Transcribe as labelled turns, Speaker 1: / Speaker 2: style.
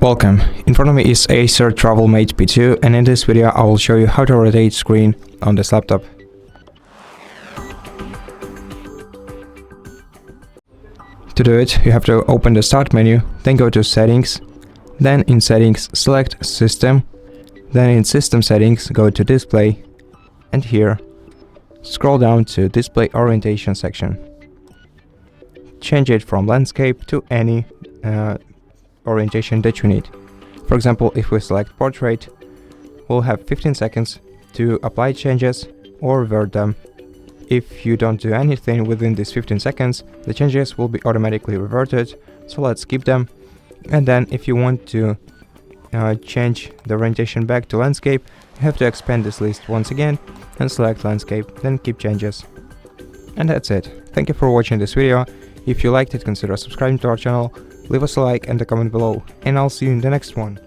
Speaker 1: Welcome, in front of me is ACER TravelMate P2, and in this video I will show you how to rotate screen on this laptop. To do it, you have to open the Start menu, then go to Settings, then in Settings select System, then in System Settings go to Display, and here scroll down to Display Orientation section. Change it from Landscape to any orientation that you need. For example, if we select Portrait, we'll have 15 seconds to apply changes or revert them. If you don't do anything within these 15 seconds, the changes will be automatically reverted, so let's skip them. And then if you want to change the orientation back to landscape, you have to expand this list once again and select landscape, then keep changes. And that's it. Thank you for watching this video. If you liked it, consider subscribing to our channel, leave us a like and a comment below, and I'll see you in the next one.